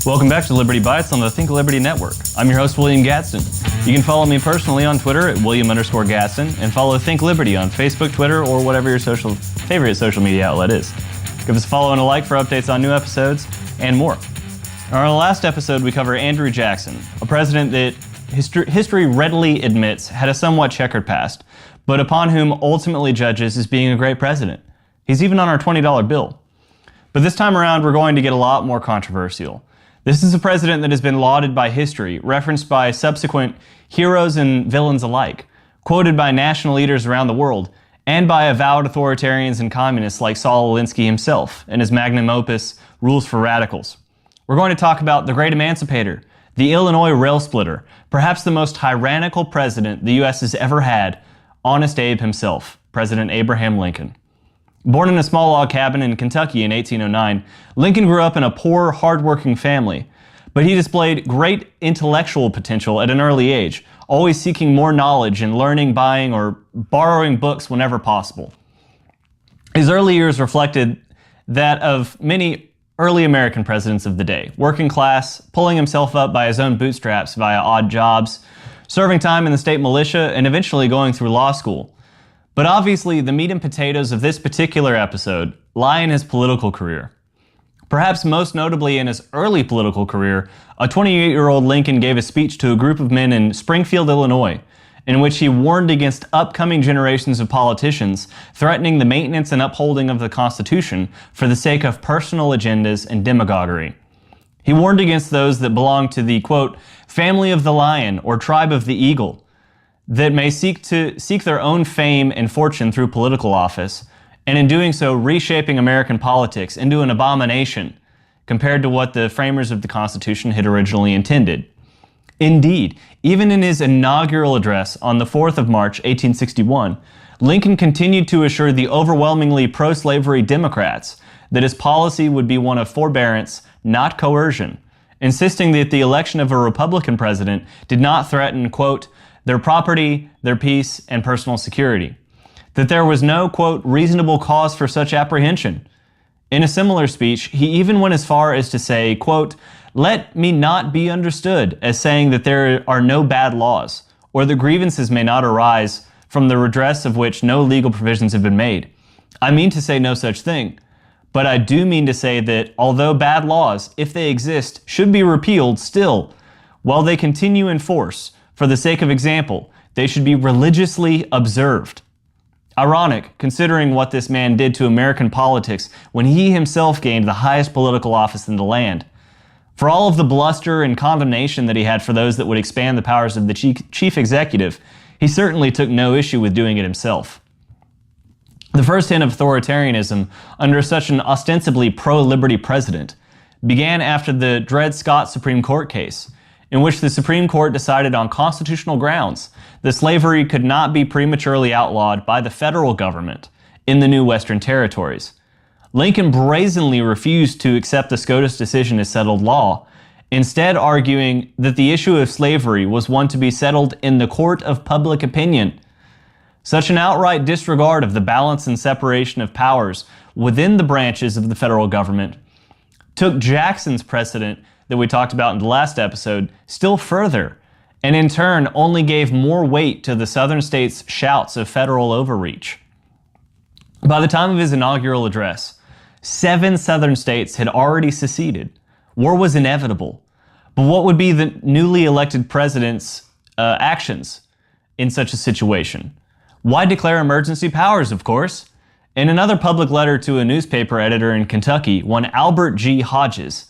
Welcome back to Liberty Bites on the Think Liberty Network. I'm your host, William Gadsden. You can follow me personally on Twitter at William_Gadsden and follow Think Liberty on Facebook, Twitter, or whatever your favorite social media outlet is. Give us a follow and a like for updates on new episodes and more. On our last episode, we cover Andrew Jackson, a president that history readily admits had a somewhat checkered past, but upon whom ultimately judges as being a great president. He's even on our $20 bill. But this time around, we're going to get a lot more controversial. This is a president that has been lauded by history, referenced by subsequent heroes and villains alike, quoted by national leaders around the world, and by avowed authoritarians and communists like Saul Alinsky himself in his magnum opus, Rules for Radicals. We're going to talk about the Great Emancipator, the Illinois Rail Splitter, perhaps the most tyrannical president the U.S. has ever had, Honest Abe himself, President Abraham Lincoln. Born in a small log cabin in Kentucky in 1809, Lincoln grew up in a poor, hard-working family, but he displayed great intellectual potential at an early age, always seeking more knowledge and learning, buying, or borrowing books whenever possible. His early years reflected that of many early American presidents of the day, working class, pulling himself up by his own bootstraps via odd jobs, serving time in the state militia, and eventually going through law school. But obviously, the meat and potatoes of this particular episode lie in his political career. Perhaps most notably in his early political career, a 28-year-old Lincoln gave a speech to a group of men in Springfield, Illinois, in which he warned against upcoming generations of politicians threatening the maintenance and upholding of the Constitution for the sake of personal agendas and demagoguery. He warned against those that belonged to the, quote, family of the lion or tribe of the eagle, that may seek their own fame and fortune through political office, and in doing so reshaping American politics into an abomination compared to what the framers of the Constitution had originally intended. Indeed, even in his inaugural address on the 4th of March, 1861, Lincoln continued to assure the overwhelmingly pro-slavery Democrats that his policy would be one of forbearance, not coercion, insisting that the election of a Republican president did not threaten, quote, their property, their peace, and personal security. That there was no, quote, reasonable cause for such apprehension. In a similar speech, he even went as far as to say, quote, let me not be understood as saying that there are no bad laws, or that grievances may not arise from the redress of which no legal provisions have been made. I mean to say no such thing, but I do mean to say that although bad laws, if they exist, should be repealed still, while they continue in force, for the sake of example, they should be religiously observed. Ironic, considering what this man did to American politics when he himself gained the highest political office in the land. For all of the bluster and condemnation that he had for those that would expand the powers of the chief executive, he certainly took no issue with doing it himself. The first hint of authoritarianism under such an ostensibly pro-liberty president began after the Dred Scott Supreme Court case, in which the Supreme Court decided on constitutional grounds that slavery could not be prematurely outlawed by the federal government in the new Western territories. Lincoln brazenly refused to accept the SCOTUS decision as settled law, instead arguing that the issue of slavery was one to be settled in the court of public opinion. Such an outright disregard of the balance and separation of powers within the branches of the federal government took Jackson's precedent that we talked about in the last episode still further, and in turn only gave more weight to the southern states' shouts of federal overreach. By the time of his inaugural address, 7 southern states had already seceded. War was inevitable. But what would be the newly elected president's actions in such a situation? Why declare emergency powers, of course? In another public letter to a newspaper editor in Kentucky, one Albert G. Hodges,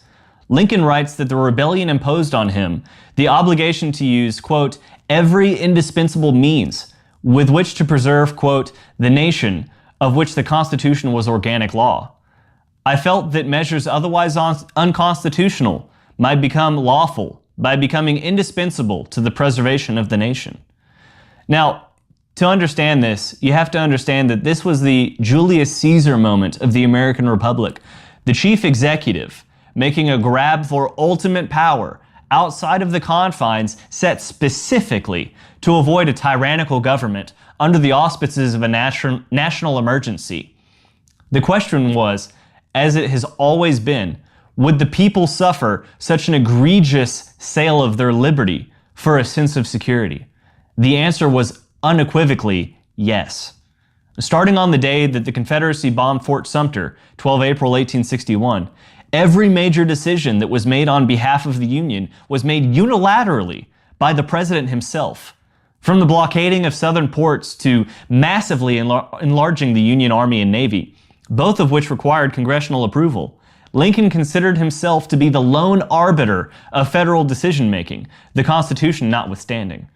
Lincoln writes that the rebellion imposed on him the obligation to use, quote, every indispensable means with which to preserve, quote, the nation of which the Constitution was organic law. I felt that measures otherwise unconstitutional might become lawful by becoming indispensable to the preservation of the nation. Now, to understand this, you have to understand that this was the Julius Caesar moment of the American Republic. The chief executive making a grab for ultimate power outside of the confines set specifically to avoid a tyrannical government under the auspices of a national emergency. The question was, as it has always been, Would the people suffer such an egregious sale of their liberty for a sense of security? The answer was unequivocally yes. Starting on the day that the Confederacy bombed Fort Sumter, 12 April 1861, every major decision that was made on behalf of the Union was made unilaterally by the President himself. From the blockading of southern ports to massively enlarging the Union Army and Navy, both of which required congressional approval, Lincoln considered himself to be the lone arbiter of federal decision-making, the Constitution notwithstanding.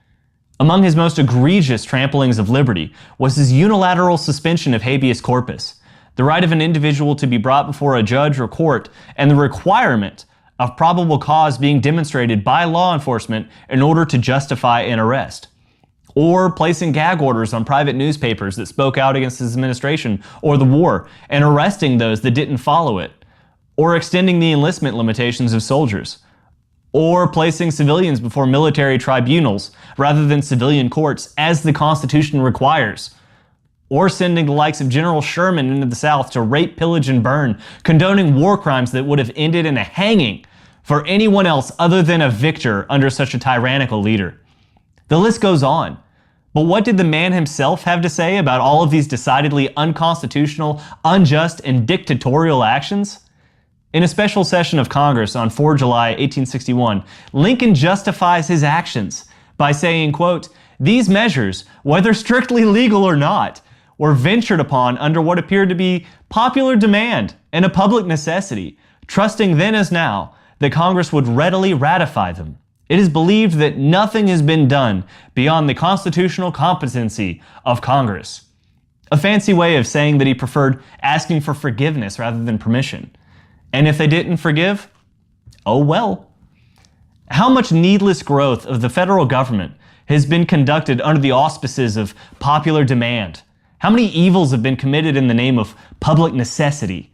Among his most egregious tramplings of liberty was his unilateral suspension of habeas corpus, the right of an individual to be brought before a judge or court, and the requirement of probable cause being demonstrated by law enforcement in order to justify an arrest, or placing gag orders on private newspapers that spoke out against his administration or the war, and arresting those that didn't follow it, or extending the enlistment limitations of soldiers, or placing civilians before military tribunals rather than civilian courts as the Constitution requires, or sending the likes of General Sherman into the South to rape, pillage, and burn, condoning war crimes that would have ended in a hanging for anyone else other than a victor under such a tyrannical leader. The list goes on. But what did the man himself have to say about all of these decidedly unconstitutional, unjust, and dictatorial actions? In a special session of Congress on 4 July 1861, Lincoln justifies his actions by saying, quote, "These measures, whether strictly legal or not, were ventured upon under what appeared to be popular demand and a public necessity, trusting then as now that Congress would readily ratify them. It is believed that nothing has been done beyond the constitutional competency of Congress." A fancy way of saying that he preferred asking for forgiveness rather than permission. And if they didn't forgive, oh well. How much needless growth of the federal government has been conducted under the auspices of popular demand? How many evils have been committed in the name of public necessity?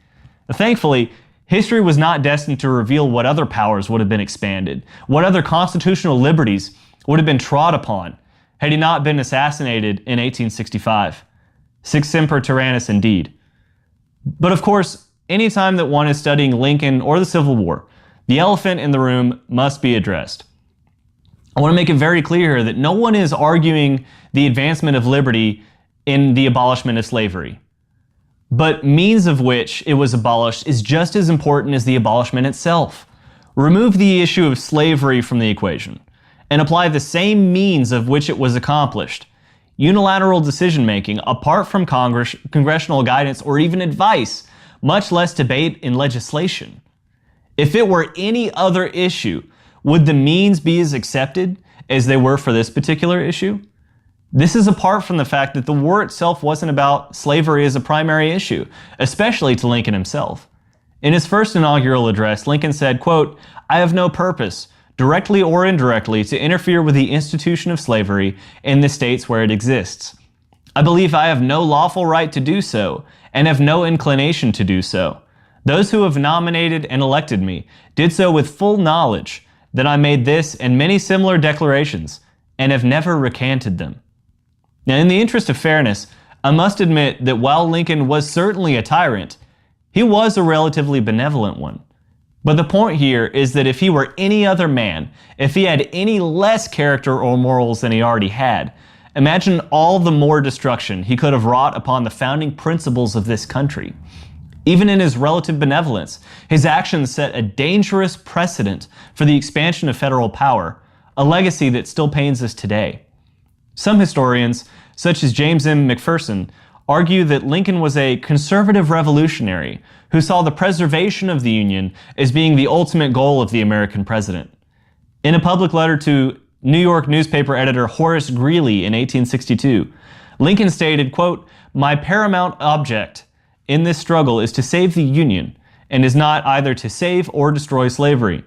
Thankfully, history was not destined to reveal what other powers would have been expanded, what other constitutional liberties would have been trod upon, had he not been assassinated in 1865. Sic semper tyrannis indeed. But of course, anytime that one is studying Lincoln or the Civil War, the elephant in the room must be addressed. I want to make it very clear that no one is arguing the advancement of liberty in the abolishment of slavery. But means of which it was abolished is just as important as the abolishment itself. Remove the issue of slavery from the equation and apply the same means of which it was accomplished. Unilateral decision-making, apart from congressional guidance or even advice, much less debate in legislation. If it were any other issue, would the means be as accepted as they were for this particular issue? This is apart from the fact that the war itself wasn't about slavery as a primary issue, especially to Lincoln himself. In his first inaugural address, Lincoln said, quote, "I have no purpose, directly or indirectly, to interfere with the institution of slavery in the states where it exists. I believe I have no lawful right to do so, and have no inclination to do so. Those who have nominated and elected me did so with full knowledge that I made this and many similar declarations, and have never recanted them." Now, in the interest of fairness, I must admit that while Lincoln was certainly a tyrant, he was a relatively benevolent one. But the point here is that if he were any other man, if he had any less character or morals than he already had, imagine all the more destruction he could have wrought upon the founding principles of this country. Even in his relative benevolence, his actions set a dangerous precedent for the expansion of federal power, a legacy that still pains us today. Some historians, such as James M. McPherson, argue that Lincoln was a conservative revolutionary who saw the preservation of the Union as being the ultimate goal of the American president. In a public letter to New York newspaper editor Horace Greeley in 1862, Lincoln stated, quote, "My paramount object in this struggle is to save the Union, and is not either to save or destroy slavery."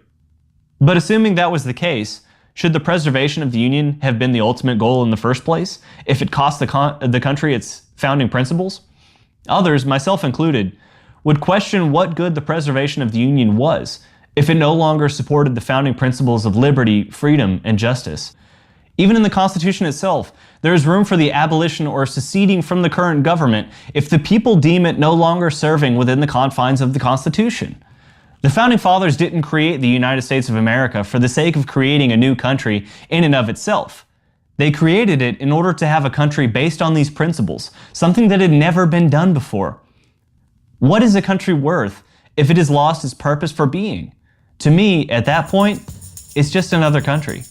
But assuming that was the case, should the preservation of the Union have been the ultimate goal in the first place, if it cost the country its founding principles? Others, myself included, would question what good the preservation of the Union was if it no longer supported the founding principles of liberty, freedom, and justice. Even in the Constitution itself, there is room for the abolition or seceding from the current government if the people deem it no longer serving within the confines of the Constitution. The Founding Fathers didn't create the United States of America for the sake of creating a new country in and of itself. They created it in order to have a country based on these principles, something that had never been done before. What is a country worth if it has lost its purpose for being? To me, at that point, it's just another country.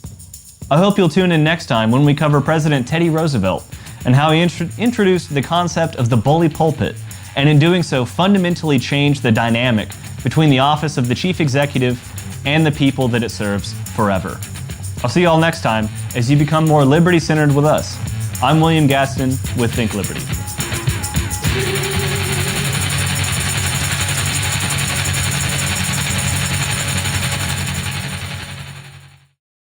I hope you'll tune in next time when we cover President Teddy Roosevelt and how he introduced the concept of the bully pulpit, and in doing so fundamentally changed the dynamic between the office of the chief executive and the people that it serves forever. I'll see you all next time as you become more liberty-centered with us. I'm William Gaston with Think Liberty.